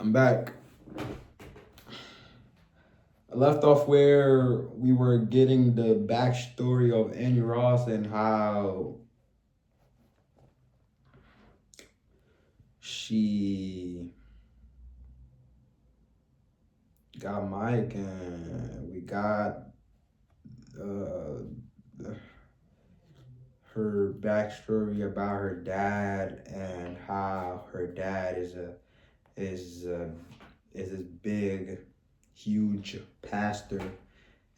I'm back. I left off where we were getting the backstory of Annie Ross and how she got Mike, and we got uh, her backstory about her dad and how her dad is a, is this big, huge pastor,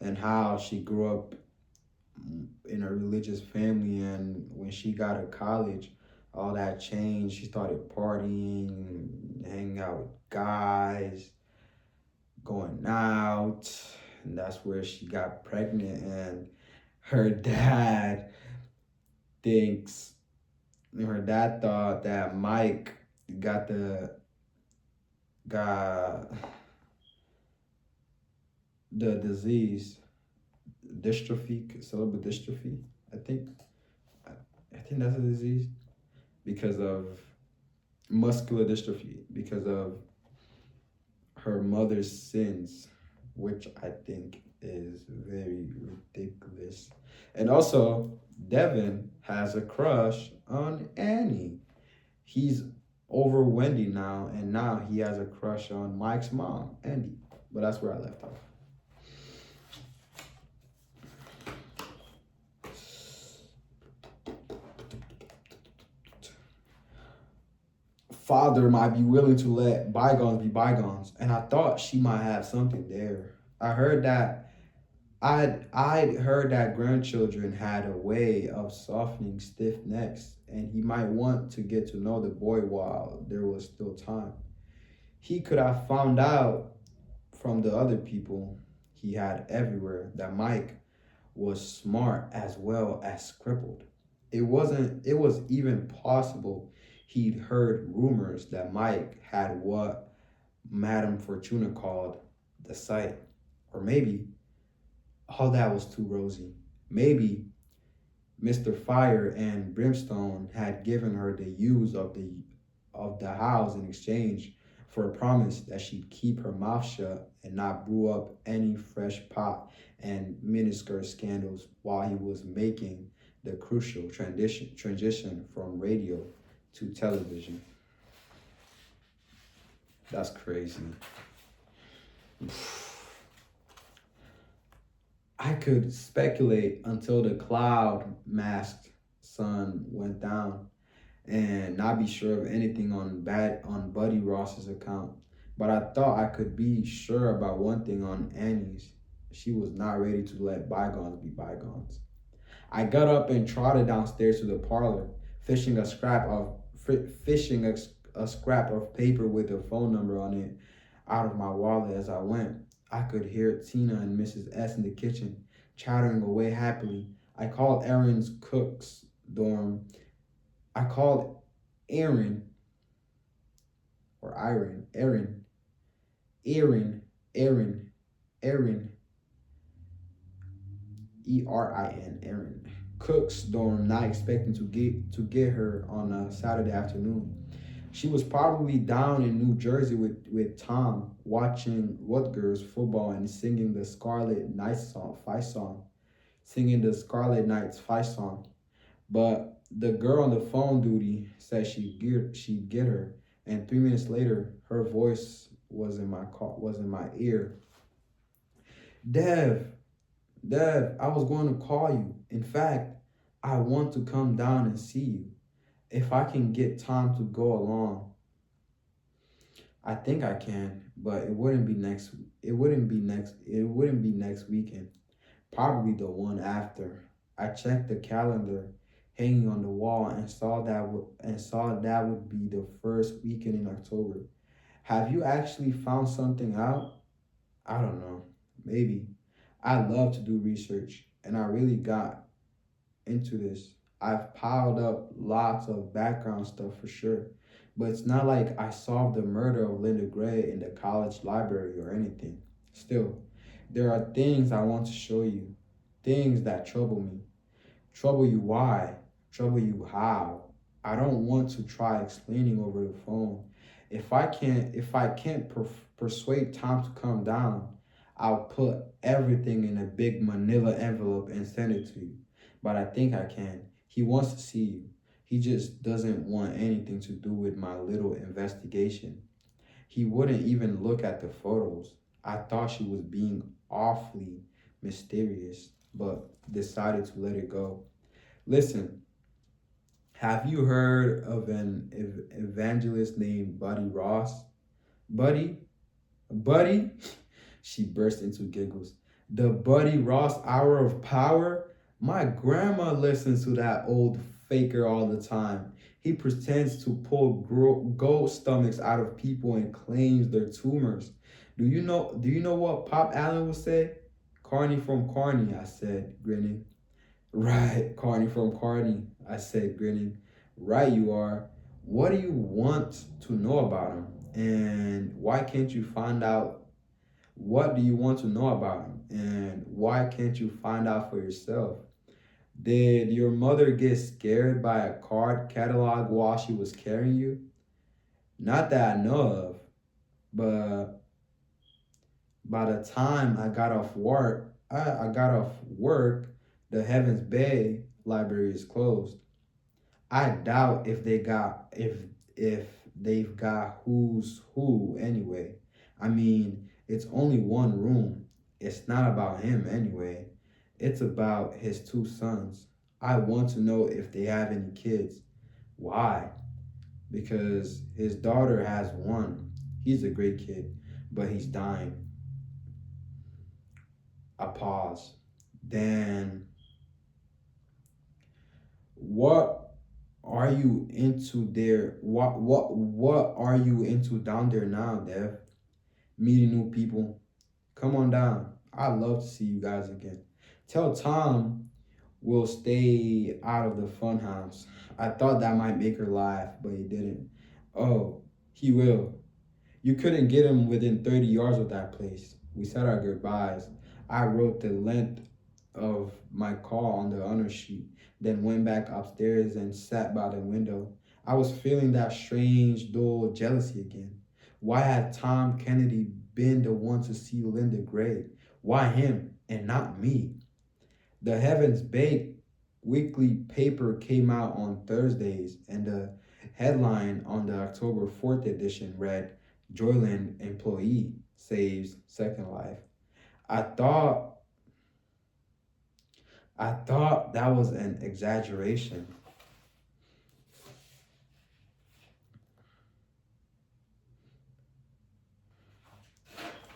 and how she grew up in a religious family, and when she got to college, all that changed. She started partying, hanging out with guys, going out, and that's where she got pregnant. And her dad thinks her dad thought that Mike got got the disease, dystrophy, cerebral dystrophy. I think I think that's a disease because of muscular dystrophy because of her mother's sins, which I think is very ridiculous. And also, Devin has a crush on Annie. He's over Wendy now, and now he has a crush on Mike's mom, Andy. But that's where I left off. Father might be willing to let bygones be bygones, and I thought she might have something there. I'd heard that grandchildren had a way of softening stiff necks, and he might want to get to know the boy while there was still time. He could have found out from the other people he had everywhere that Mike was smart as well as crippled. It was even possible he'd heard rumors that Mike had what Madame Fortuna called the sight. Or maybe all that was too rosy. Maybe Mr. Fire and Brimstone had given her the use of the house in exchange for a promise that she'd keep her mouth shut and not brew up any fresh pot and miniskirt scandals while he was making the crucial transition from radio to television. That's crazy. I could speculate until the cloud masked sun went down and not be sure of anything on Buddy Ross's account. But I thought I could be sure about one thing on Annie's. She was not ready to let bygones be bygones. I got up and trotted downstairs to the parlor, fishing a scrap of paper with a phone number on it out of my wallet as I went. I could hear Tina and Mrs. S in the kitchen, chattering away happily. I called Aaron's cook's dorm. I called Aaron, or Aaron, Aaron, Aaron. Cook's dorm, not expecting to get her on a Saturday afternoon. She was probably down in New Jersey with Tom, watching Rutgers football and singing the Scarlet Knights fight song. But the girl on the phone duty said she'd get her, and 3 minutes later, her voice was in my ear. Dev, Dev, I was going to call you. In fact, I want to come down and see you. If I can get Tom to go along, I think I can, but it wouldn't be next weekend. Probably the one after. I checked the calendar hanging on the wall and saw that would be the first weekend in October. Have you actually found something out? I don't know. Maybe. I love to do research, and I really got into this. I've piled up lots of background stuff for sure, but it's not like I solved the murder of Linda Gray in the college library or anything. Still, there are things I want to show you, things that trouble me. Trouble you why? Trouble you how? I don't want to try explaining over the phone. If I can't persuade Tom to come down, I'll put everything in a big manila envelope and send it to you. But I think I can. He wants to see you. He just doesn't want anything to do with my little investigation. He wouldn't even look at the photos. I thought she was being awfully mysterious, but decided to let it go. Listen, have you heard of an evangelist named Buddy Ross? Buddy? Buddy? She burst into giggles. The Buddy Ross Hour of Power? My grandma listens to that old faker all the time. He pretends to pull gold stomachs out of people and claims they're tumors. Do you know what Pop Allen would say? Carney from Carney, I said, grinning. Right, Carney from Carney, I said, grinning. Right, you are. What do you want to know about him? And why can't you find out? What do you want to know about him? And why can't you find out for yourself? Did your mother get scared by a card catalog while she was carrying you? Not that I know of, but by the time I got off work, the Heavens Bay library is closed. I doubt if they've got who's who anyway. I mean, it's only one room. It's not about him anyway. It's about his two sons. I want to know if they have any kids. Why? Because his daughter has one. He's a great kid, but he's dying. A pause. Then what are you into there? What are you into down there now, Dev? Meeting new people. Come on down. I'd love to see you guys again. Tell Tom we'll stay out of the fun house. I thought that might make her laugh, but he didn't. Oh, he will. You couldn't get him within 30 yards of that place. We said our goodbyes. I wrote the length of my call on the honor sheet, then went back upstairs and sat by the window. I was feeling that strange, dull jealousy again. Why had Tom Kennedy been the one to see Linda Gray? Why him and not me? The Heavens Bay weekly paper came out on Thursdays, and the headline on the October 4th edition read, "JOYLAND employee saves second life." I thought I thought that was an exaggeration.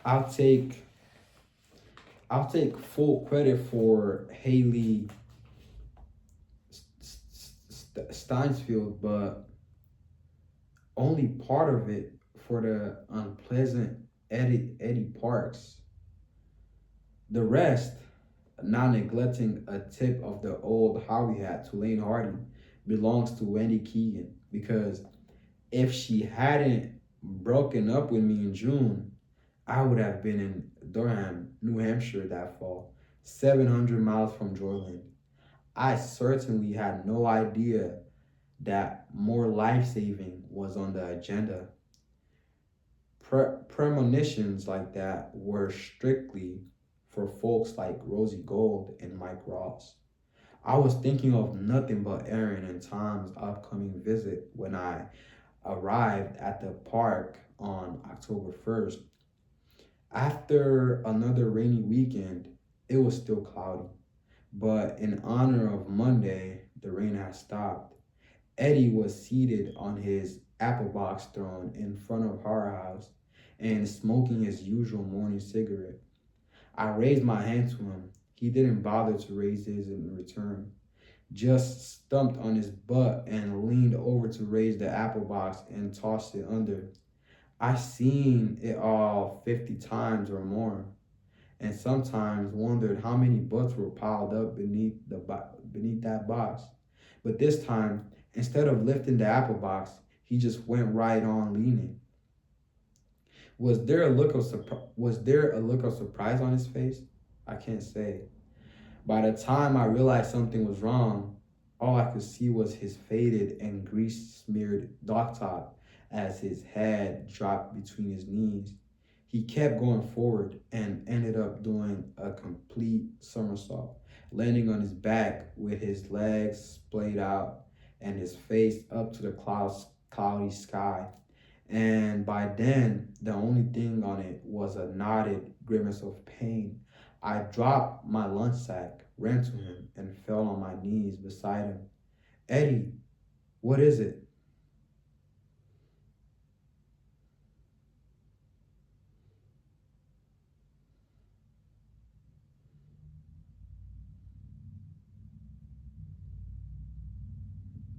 I'll take I'll take full credit for Haley Steinsfield, but only part of it for the unpleasant Eddie Parks. The rest, not neglecting a tip of the old Howie hat to Lane Hardy, belongs to Wendy Keegan. Because if she hadn't broken up with me in June, I would have been in Durham, New Hampshire that fall, 700 miles from Joyland. I certainly had no idea that more life saving was on the agenda. Premonitions like that were strictly for folks like Rosie Gold and Mike Ross. I was thinking of nothing but Aaron and Tom's upcoming visit when I arrived at the park on October 1st. After another rainy weekend, it was still cloudy, but in honor of Monday, the rain had stopped. Eddie was seated on his apple box throne in front of our house and smoking his usual morning cigarette. I raised my hand to him. He didn't bother to raise his in return, just stumped on his butt and leaned over to raise the apple box and tossed it under. I seen it all 50 times or more, and sometimes wondered how many butts were piled up beneath that box. But this time, instead of lifting the apple box, he just went right on leaning. Was there a look of surprise on his face? I can't say. By the time I realized something was wrong, all I could see was his faded and grease smeared dock top as his head dropped between his knees. He kept going forward and ended up doing a complete somersault, landing on his back with his legs splayed out and his face up to the cloudy sky. And by then, the only thing on it was a knotted grimace of pain. I dropped my lunch sack, ran to him, and fell on my knees beside him. Eddie, what is it?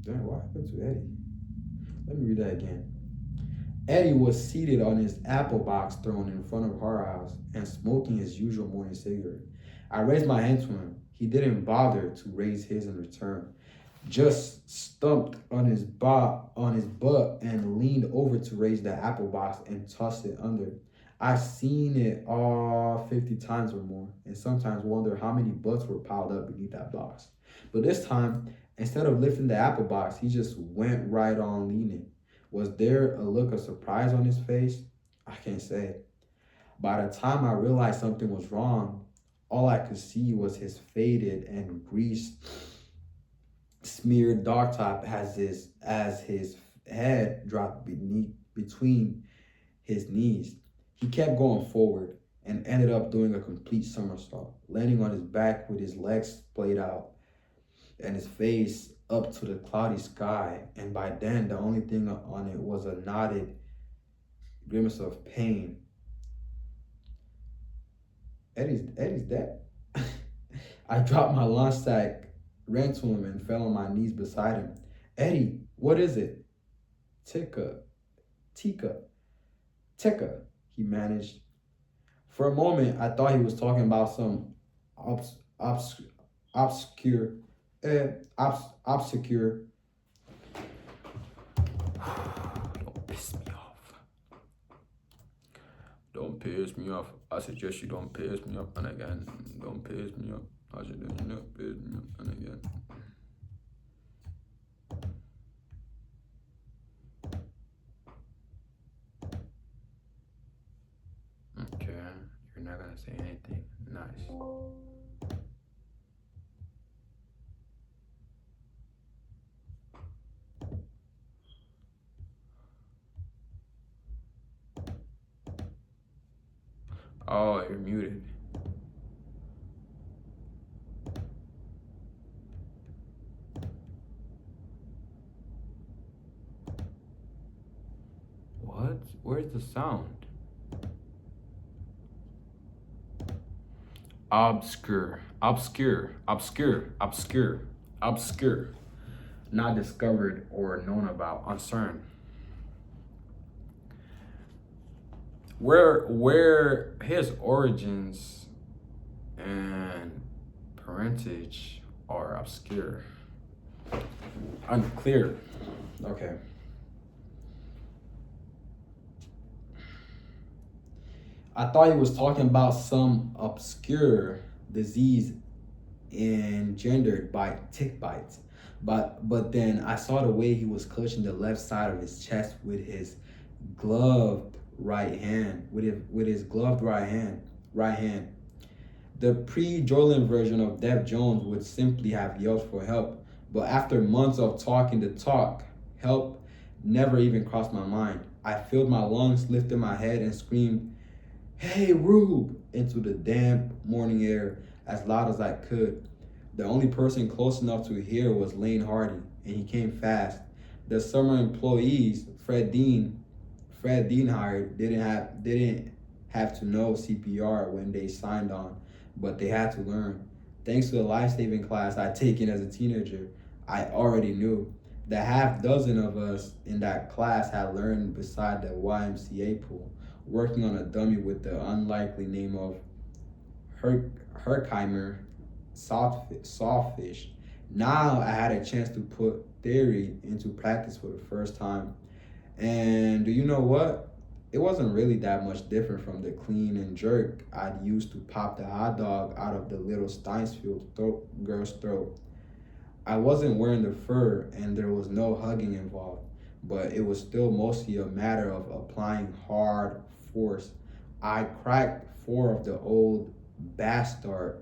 Damn, what happened to Eddie? Let me read that again. Eddie was seated on his apple box throne in front of our house and smoking his usual morning cigarette. I raised my hand to him. He didn't bother to raise his in return, just stumped on his butt and leaned over to raise the apple box and toss it under. I've seen it all 50 times or more, and sometimes wonder how many butts were piled up beneath that box. But this time, instead of lifting the apple box, he just went right on leaning. Was there a look of surprise on his face? I can't say. By the time I realized something was wrong, all I could see was his faded and grease smeared dog top as his head dropped beneath between his knees. He kept going forward and ended up doing a complete somersault, landing on his back with his legs splayed out and his face up to the cloudy sky. And by then, the only thing on it was a knotted grimace of pain. Eddie's dead. I dropped my lunch sack, ran to him, and fell on my knees beside him. Eddie, what is it? Tika, Tika, Tika, he managed. For a moment, I thought he was talking about some obs- obscure, obscure. Don't piss me off. Don't piss me off. I suggest you don't piss me off. And again, don't piss me off. I suggest you don't piss me off. And again. Okay, you're not gonna say anything. Nice. Oh, you're muted. What? Where's the sound? Obscure, obscure, obscure, obscure, obscure. Not discovered or known about, uncertain. Where his origins and parentage are obscure, unclear. Okay. I thought he was talking about some obscure disease engendered by tick bites. But then I saw the way he was clutching the left side of his chest with his gloved right hand, with his gloved right hand. The pre-JOYLAND version of Dev Jones would simply have yelled for help, but after months of talking the talk, help never even crossed my mind. I filled my lungs, lifted my head, and screamed, "Hey, Rube!" into the damp morning air as loud as I could. The only person close enough to hear was Lane Hardy, and he came fast. The summer employees Fred Dean hired didn't have to know CPR when they signed on, but they had to learn. Thanks to the life-saving class I'd taken as a teenager, I already knew. The half dozen of us in that class had learned beside the YMCA pool, working on a dummy with the unlikely name of Herkimer sawfish. Now I had a chance to put theory into practice for the first time. And do you know what? It wasn't really that much different from the clean and jerk I'd used to pop the hot dog out of the little Steinsfield girl's throat. I wasn't wearing the fur and there was no hugging involved, but it was still mostly a matter of applying hard force. I cracked four of the old bastards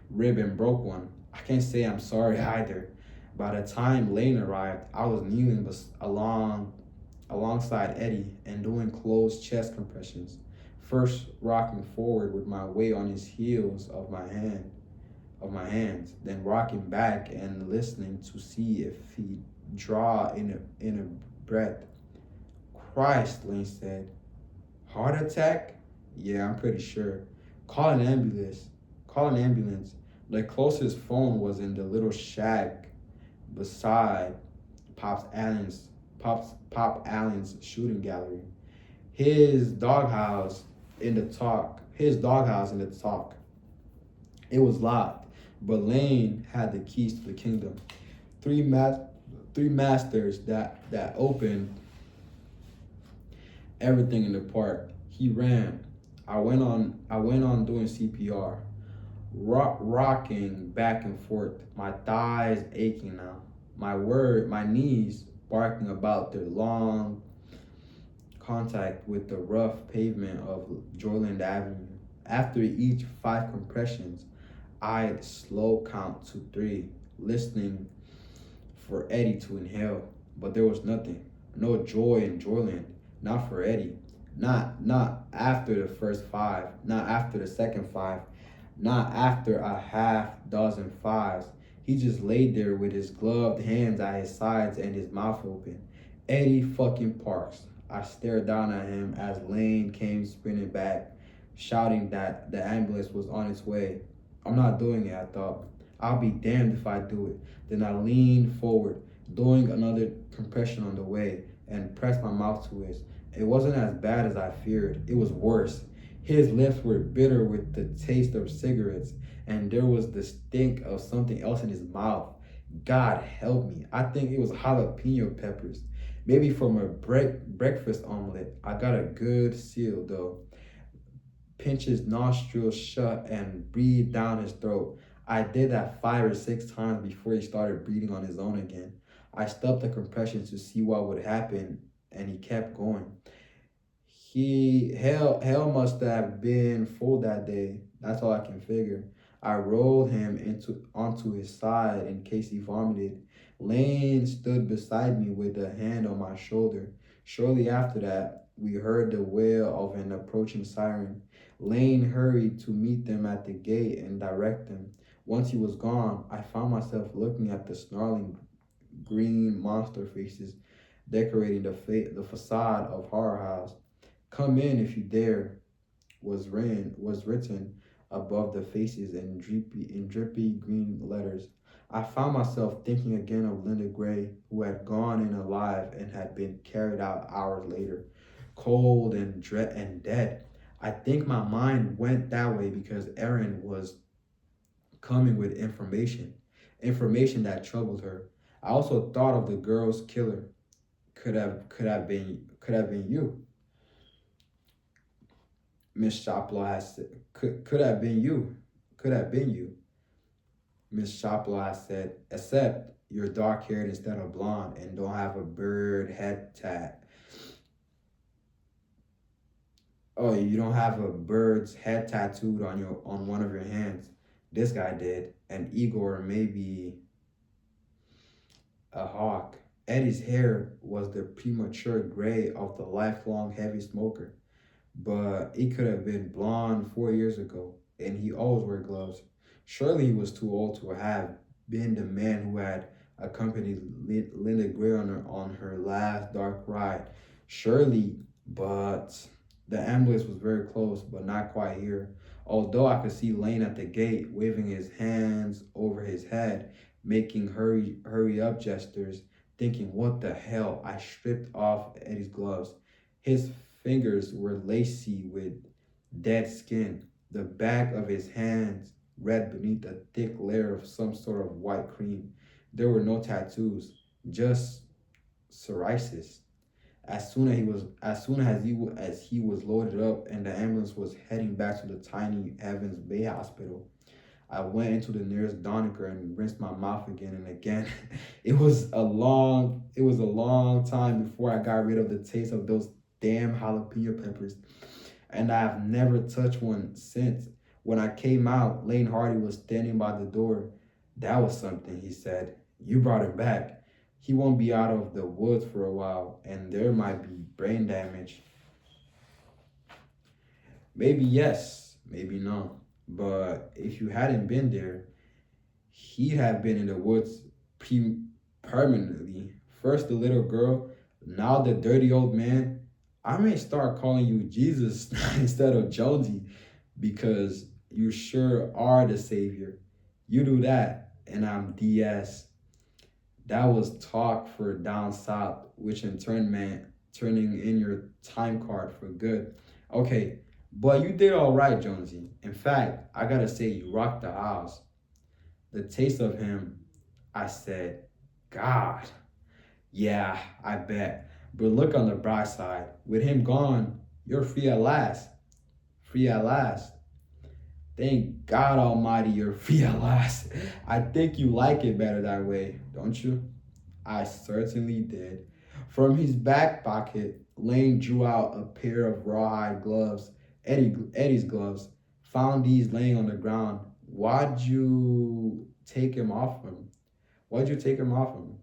rib and broke one. I can't say I'm sorry either. By the time Lane arrived, I was kneeling alongside Eddie and doing closed chest compressions. First rocking forward with my weight on his heels of my hands, then rocking back and listening to see if he'd draw in a breath. Christ, Lane said. Heart attack? Yeah, I'm pretty sure. Call an ambulance. Call an ambulance. The closest phone was in the little shack beside Pop's Allen's Pop Allen's shooting gallery. His doghouse in the talk. It was locked, but Lane had the keys to the kingdom. Three mas- three masters that opened everything in the park. He ran. I went on doing CPR, rocking back and forth. My thighs aching now. My knees barking about their long contact with the rough pavement of JOYLAND Avenue. After each five compressions, I'd slow count to three, listening for Eddie to inhale. But there was nothing. No joy in JOYLAND. Not for Eddie. Not after the first five. Not after the second five. Not after a half dozen fives. He just laid there with his gloved hands at his sides and his mouth open. Eddie fucking Parks. I stared down at him as Lane came sprinting back, shouting that the ambulance was on its way. I'm not doing it, I thought. I'll be damned if I do it. Then I leaned forward, doing another compression on the way, and pressed my mouth to his. It wasn't as bad as I feared. It was worse. His lips were bitter with the taste of cigarettes, and there was the stink of something else in his mouth. God help me. I think it was jalapeno peppers. Maybe from a breakfast omelet. I got a good seal though. Pinch his nostrils shut and breathe down his throat. I did that 5 or 6 times before he started breathing on his own again. I stopped the compression to see what would happen, and he kept going. Hell must have been full that day. That's all I can figure. I rolled him into onto his side in case he vomited. Lane stood beside me with a hand on my shoulder. Shortly after that, we heard the wail of an approaching siren. Lane hurried to meet them at the gate and direct them. Once he was gone, I found myself looking at the snarling green monster faces decorating the facade of Horror House. Come in if you dare, was written above the faces in drippy green letters. I found myself thinking again of Linda Gray, who had gone in alive and had been carried out hours later, cold and dead. I think my mind went that way because Erin was coming with information that troubled her. I also thought of the girl's killer. Could have been you. Miss Shoplaw has said, could have been you. Could have been you. Miss Shoplaw has said, except you're dark haired instead of blonde and don't have a bird head tat. Oh, you don't have a bird's head tattooed on one of your hands. This guy did. An eagle or maybe a hawk. Eddie's hair was the premature gray of the lifelong heavy smoker, but it could have been blonde 4 years ago, and he always wore gloves. Surely he was too old to have been the man who had accompanied Linda Gray on her last dark ride. Surely, but the ambulance was very close, but not quite here. Although I could see Lane at the gate, waving his hands over his head, making hurry up gestures, thinking, what the hell? I stripped off Eddie's gloves. His fingers were lacy with dead skin. The back of his hands red beneath a thick layer of some sort of white cream. There were no tattoos, just psoriasis. As soon as he was loaded up and the ambulance was heading back to the tiny Evans Bay Hospital, I went into the nearest Doniker and rinsed my mouth again and again. It was a long time before I got rid of the taste of those damn jalapeno peppers, and I've never touched one since. When I came out, Lane Hardy was standing by the door. That was something, he said. You brought him back. He won't be out of the woods for a while, and there might be brain damage. Maybe yes, maybe no. But if you hadn't been there, he'd have been in the woods permanently. First the little girl, now the dirty old man. I may start calling you Jesus instead of Jonesy because you sure are the savior. You do that, and I'm DS. That was talk for down south, which in turn meant turning in your time card for good. Okay, but you did all right, Jonesy. In fact, I gotta say, you rocked the house. The taste of him, I said, God, yeah, I bet. But look on the bright side. With him gone, you're free at last. Free at last. Thank God Almighty, you're free at last. I think you like it better that way, don't you? I certainly did. From his back pocket, Lane drew out a pair of rawhide gloves, Eddie's gloves. Found these laying on the ground. Why'd you take him off him? Why'd you take him off him?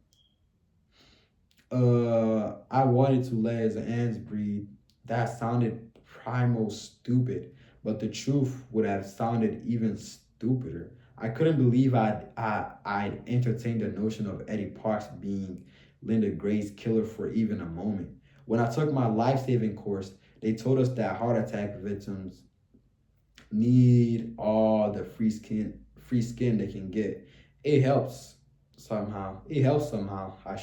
I wanted to let his ends breathe. That sounded primal stupid, but the truth would have sounded even stupider. I couldn't believe I'd entertained the notion of Eddie Parks being Linda Gray's killer for even a moment. When I took my life-saving course, they told us that heart attack victims need all the free skin they can get. It helps somehow. It helps somehow. I